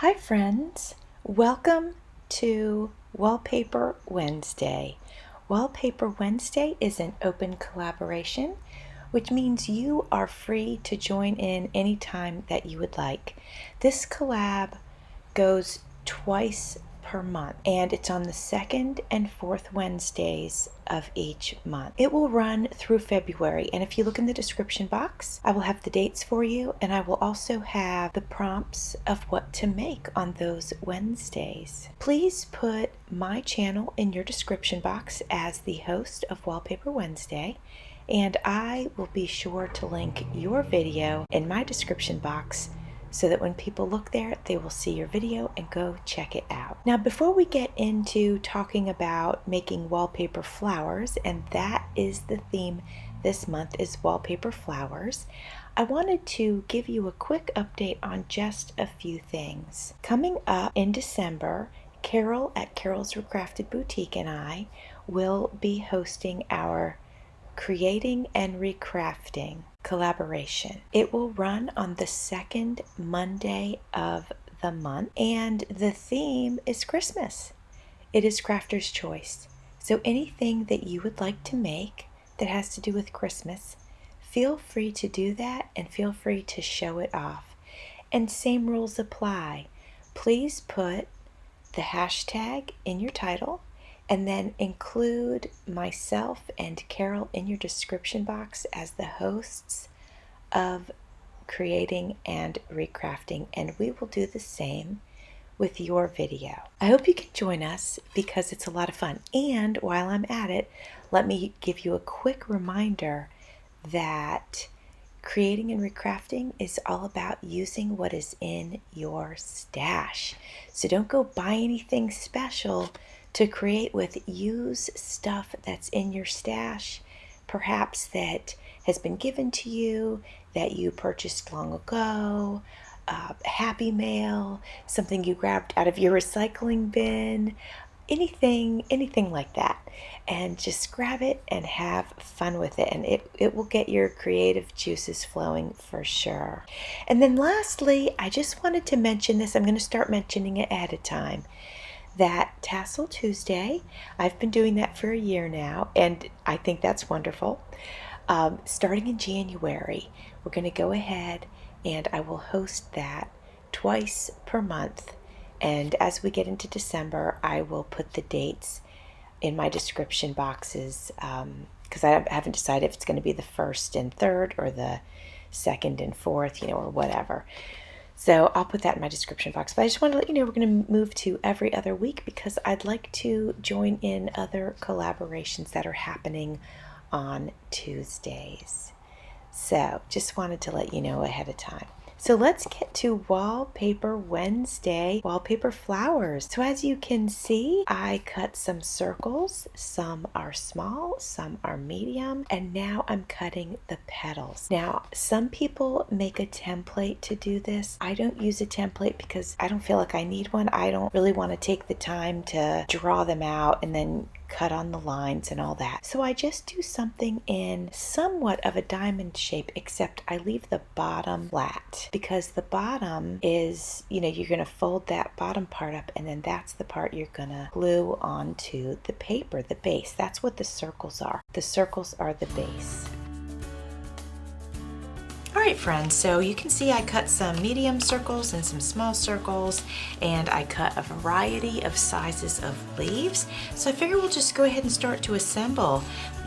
Hi friends, welcome to Wallpaper Wednesday. Wallpaper Wednesday is an open collaboration, which means you are free to join in anytime that you would like. This collab goes twice per month, and it's on the second and fourth Wednesdays of each month. It will run through February, and if you look in the description box, I will have the dates for you, and I will also have the prompts of what to make on those Wednesdays. Please put my channel in your description box as the host of Wallpaper Wednesday, and I will be sure to link your video in my description box so that when people look there, they will see your video and go check it out. Now, before we get into talking about making wallpaper flowers, and that is the theme this month is wallpaper flowers, I wanted to give you a quick update on just a few things. Coming up in December, Carol at Carol's Recrafted Boutique and I will be hosting our Creating and Recrafting collaboration. It will run on the second Monday of the month, and the theme is Christmas. It is crafter's choice. So anything that you would like to make that has to do with Christmas, feel free to do that and feel free to show it off. And same rules apply. Please put the hashtag in your title, and then include myself and Carol in your description box as the hosts of Creating and Recrafting, and we will do the same with your video. I hope you can join us because it's a lot of fun. And while I'm at it, let me give you a quick reminder that Creating and Recrafting is all about using what is in your stash. So don't go buy anything special to create with. Use stuff that's in your stash, perhaps that has been given to you, that you purchased long ago, Happy Mail, something you grabbed out of your recycling bin, anything like that. And just grab it and have fun with it, and it will get your creative juices flowing for sure. And then lastly, I just wanted to mention this. I'm going to start mentioning it ahead of time. That Tassel Tuesday, I've been doing that for a year now, and I think that's wonderful. Starting in January, we're going to go ahead and I will host that twice per month. And as we get into December, I will put the dates in my description boxes because I haven't decided if it's going to be the 1st and 3rd or the 2nd and 4th, or whatever. So I'll put that in my description box. But I just want to let you know we're going to move to every other week because I'd like to join in other collaborations that are happening on Tuesdays. So just wanted to let you know ahead of time. So let's get to Wallpaper Wednesday, Wallpaper Flowers. So as you can see, I cut some circles. Some are small, some are medium, and now I'm cutting the petals. Now, some people make a template to do this. I don't use a template because I don't feel like I need one. I don't really want to take the time to draw them out and then cut on the lines and all that. So I just do something in somewhat of a diamond shape, except I leave the bottom flat because the bottom is, you're going to fold that bottom part up, and then that's the part you're going to glue onto the paper, the base. That's what the circles are. The circles are the base. Alright friends, so you can see I cut some medium circles and some small circles, and I cut a variety of sizes of leaves. So I figure we'll just go ahead and start to assemble.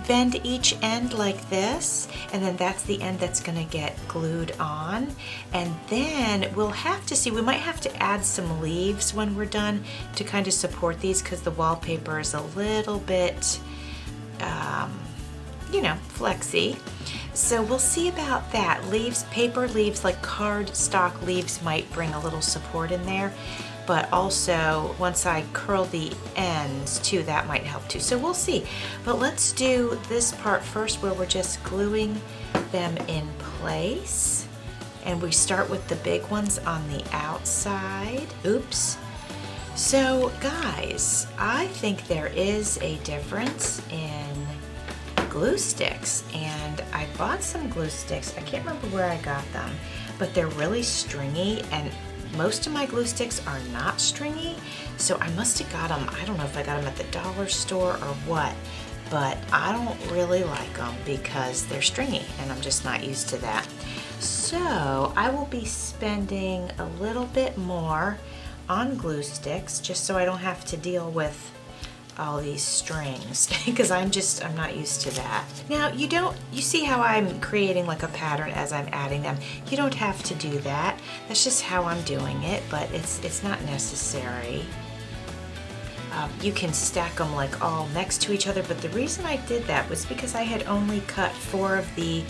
Bend each end like this, and then that's the end that's going to get glued on. And then we'll have to see, we might have to add some leaves when we're done to kind of support these because the wallpaper is a little bit, flexy. So we'll see about that. Leaves, paper leaves, like cardstock leaves might bring a little support in there, but also once I curl the ends too, that might help too. So we'll see. But let's do this part first where we're just gluing them in place. And we start with the big ones on the outside. Oops. So guys, I think there is a difference in glue sticks, and I bought some glue sticks. I can't remember where I got them, but they're really stringy, and Most of my glue sticks are not stringy, so I must have got them, I don't know if I got them at the dollar store or what, but I don't really like them because they're stringy and I'm just not used to that. So I will be spending a little bit more on glue sticks just so I don't have to deal with all these strings because I'm not used to that. Now you see how I'm creating like a pattern as I'm adding them. You don't have to do that. That's just how I'm doing it, but it's not necessary. You can stack them like all next to each other, but the reason I did that was because I had only cut 4 of the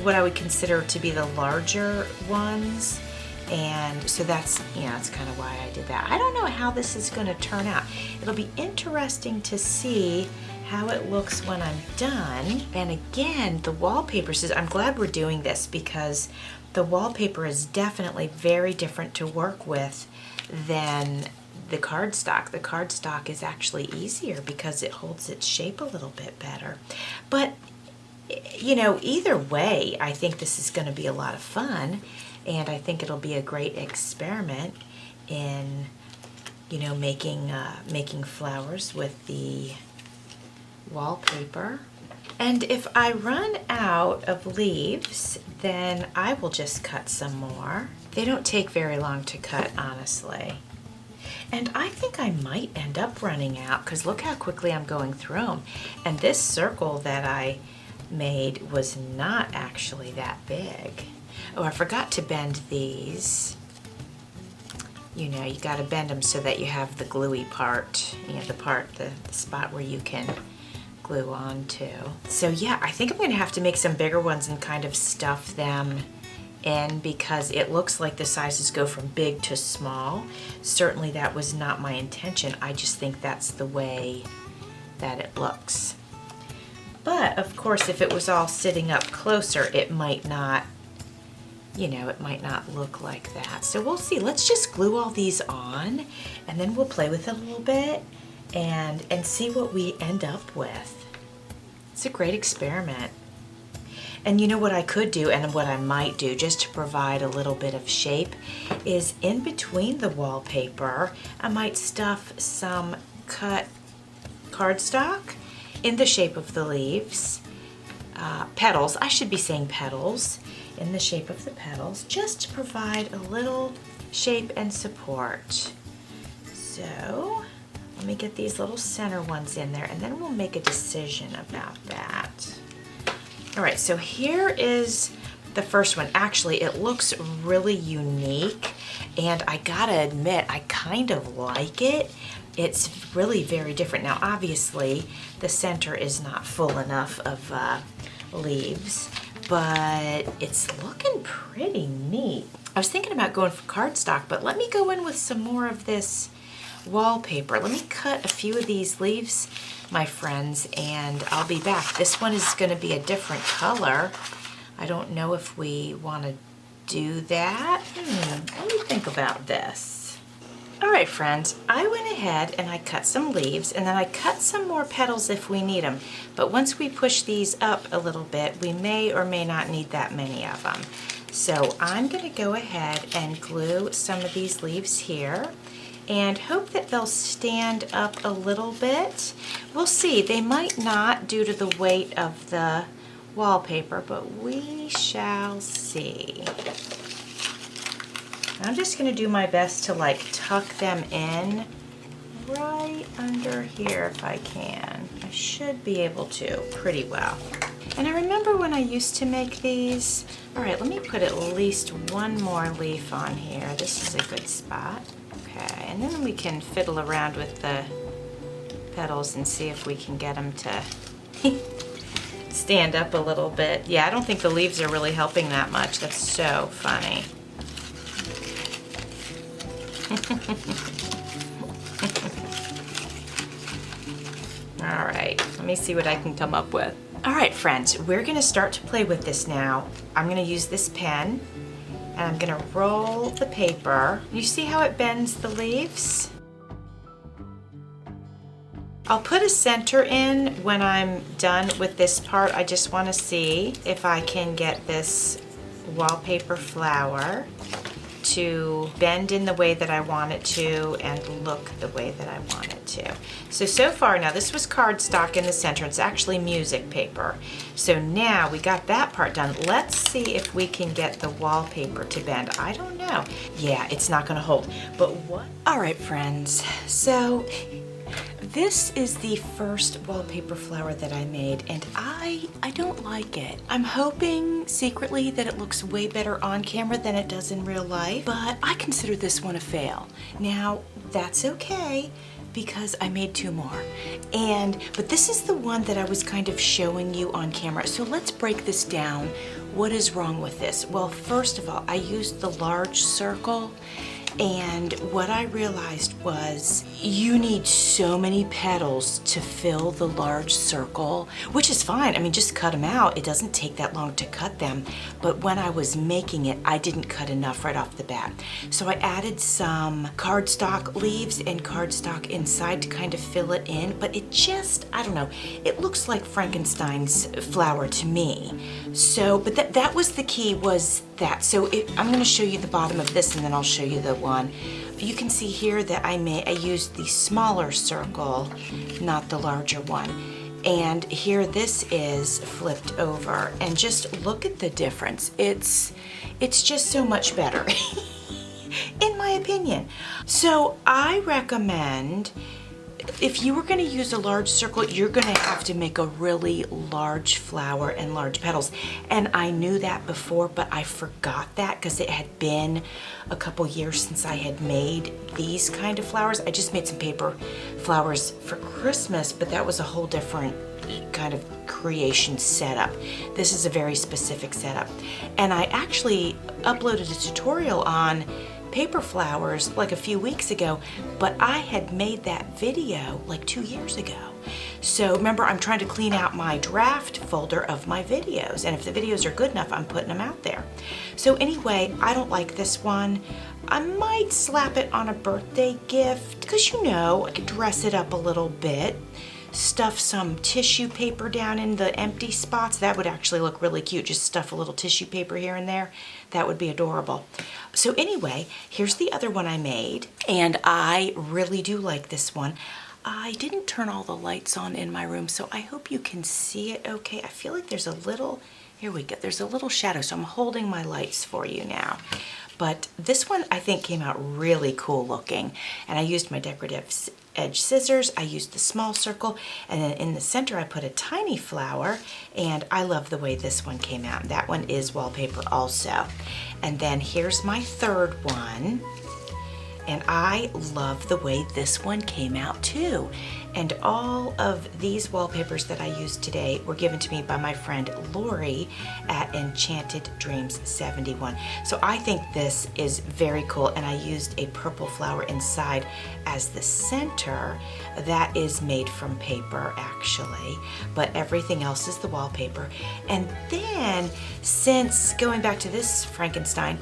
what I would consider to be the larger ones, and so that's kind of why I did that. I don't know how this is going to turn out. It'll be interesting to see how it looks when I'm done. And again, the wallpaper says, I'm glad we're doing this because the wallpaper is definitely very different to work with than the cardstock. The cardstock is actually easier because it holds its shape a little bit better. But either way, I think this is going to be a lot of fun, and I think it'll be a great experiment in making flowers with the wallpaper. And if I run out of leaves, then I will just cut some more. They don't take very long to cut, honestly. And I think I might end up running out because look how quickly I'm going through them. And this circle that I made was not actually that big. Oh, I forgot to bend these. You got to bend them so that you have the gluey part, the spot where you can glue onto. So yeah, I think I'm going to have to make some bigger ones and kind of stuff them in because it looks like the sizes go from big to small. Certainly that was not my intention. I just think that's the way that it looks. But of course, if it was all sitting up closer, it might not, it might not look like that. So we'll see. Let's just glue all these on and then we'll play with it a little bit and see what we end up with. It's a great experiment. And you know what I could do and what I might do just to provide a little bit of shape is in between the wallpaper, I might stuff some cut cardstock in the shape of the leaves, petals, I should be saying petals, in the shape of the petals, just to provide a little shape and support. So let me get these little center ones in there and then we'll make a decision about that. All right, so here is the first one. Actually, it looks really unique and I gotta admit, I kind of like it. It's really very different. Now, obviously, the center is not full enough of leaves, but it's looking pretty neat. I was thinking about going for cardstock, but let me go in with some more of this wallpaper. Let me cut a few of these leaves, my friends, and I'll be back. This one is going to be a different color. I don't know if we want to do that. Let me think about this. All right, friends, I went ahead and I cut some leaves and then I cut some more petals if we need them. But once we push these up a little bit, we may or may not need that many of them. So I'm going to go ahead and glue some of these leaves here and hope that they'll stand up a little bit. We'll see. They might not due to the weight of the wallpaper, but we shall see. I'm just going to do my best to like tuck them in right under here if I can. I should be able to pretty well. And I remember when I used to make these. All right, let me put at least one more leaf on here. This is a good spot. Okay, and then we can fiddle around with the petals and see if we can get them to stand up a little bit. Yeah, I don't think the leaves are really helping that much. That's so funny. All right, let me see what I can come up with. All right, friends, we're gonna start to play with this now. I'm gonna use this pen and I'm gonna roll the paper. You see how it bends the leaves? I'll put a center in when I'm done with this part. I just wanna see if I can get this wallpaper flower. to bend in the way that I want it to and look the way that I want it to. So far, now this was cardstock in the center. It's actually music paper. So now we got that part done. Let's see if we can get the wallpaper to bend. I don't know. Yeah, it's not gonna hold, but what? All right, friends, so this is the first wallpaper flower that I made, and I don't like it. I'm hoping secretly that it looks way better on camera than it does in real life, but I consider this one a fail. Now, that's okay, because I made 2 more. But this is the one that I was kind of showing you on camera. So let's break this down. What is wrong with this? Well, first of all, I used the large circle, and what I realized was you need so many petals to fill the large circle, which is fine. I mean, just cut them out. It doesn't take that long to cut them. But when I was making it, I didn't cut enough right off the bat. So I added some cardstock leaves and cardstock inside to kind of fill it in. But it just, I don't know, it looks like Frankenstein's flower to me. So, but that was the key, was that. So I'm gonna show you the bottom of this, and then I'll show you the one. You can see here that I used the smaller circle, not the larger one. And here this is flipped over, and just look at the difference. It's just so much better, in my opinion. So I recommend, if you were going to use a large circle, you're going to have to make a really large flower and large petals. And I knew that before, but I forgot that because it had been a couple years since I had made these kind of flowers. I just made some paper flowers for Christmas, but that was a whole different kind of creation setup. This is a very specific setup. And I actually uploaded a tutorial on paper flowers like a few weeks ago, but I had made that video like 2 years ago. So remember, I'm trying to clean out my draft folder of my videos, and if the videos are good enough, I'm putting them out there. So anyway, I don't like this one. I might slap it on a birthday gift, because you know, I could dress it up a little bit, stuff some tissue paper down in the empty spots. That would actually look really cute. Just stuff a little tissue paper here and there. That would be adorable. So anyway, here's the other one I made, and I really do like this one. I didn't turn all the lights on in my room, so I hope you can see it okay. I feel like there's a little, here we go, there's a little shadow, so I'm holding my lights for you now. But this one I think came out really cool looking, and I used my decorative edge scissors. I used the small circle, and then in the center I put a tiny flower, and I love the way this one came out. That one is wallpaper also. And then here's my third one, and I love the way this one came out too. And all of these wallpapers that I used today were given to me by my friend Lori at Enchanted Dreams 71. So I think this is very cool, and I used a purple flower inside as the center. That is made from paper actually, but everything else is the wallpaper. And then, since going back to this Frankenstein,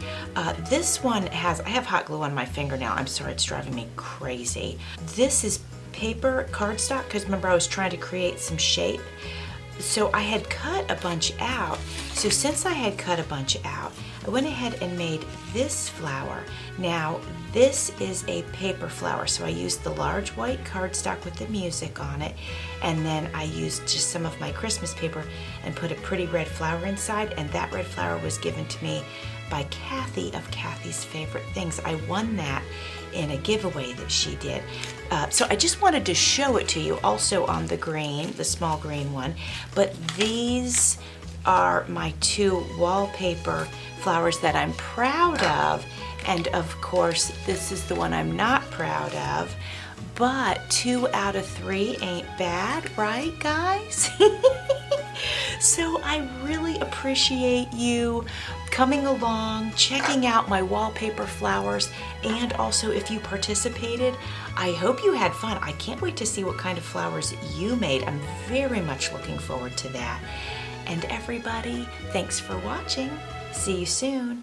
this one has, I have hot glue on my finger now. I'm sorry, it's driving me crazy. This is paper cardstock, because remember I was trying to create some shape. So I had cut a bunch out. So since I had cut a bunch out, I went ahead and made this flower. Now this is a paper flower, so I used the large white cardstock with the music on it, and then I used just some of my Christmas paper and put a pretty red flower inside, and that red flower was given to me by Kathy of Kathy's Favorite Things. I won that in a giveaway that she did. So I just wanted to show it to you also on the green, the small green one. But these are my 2 wallpaper flowers that I'm proud of. And of course, this is the one I'm not proud of. But 2 out of 3 ain't bad, right guys? So I really appreciate you coming along, checking out my wallpaper flowers, and also if you participated, I hope you had fun. I can't wait to see what kind of flowers you made. I'm very much looking forward to that. And everybody, thanks for watching. See you soon.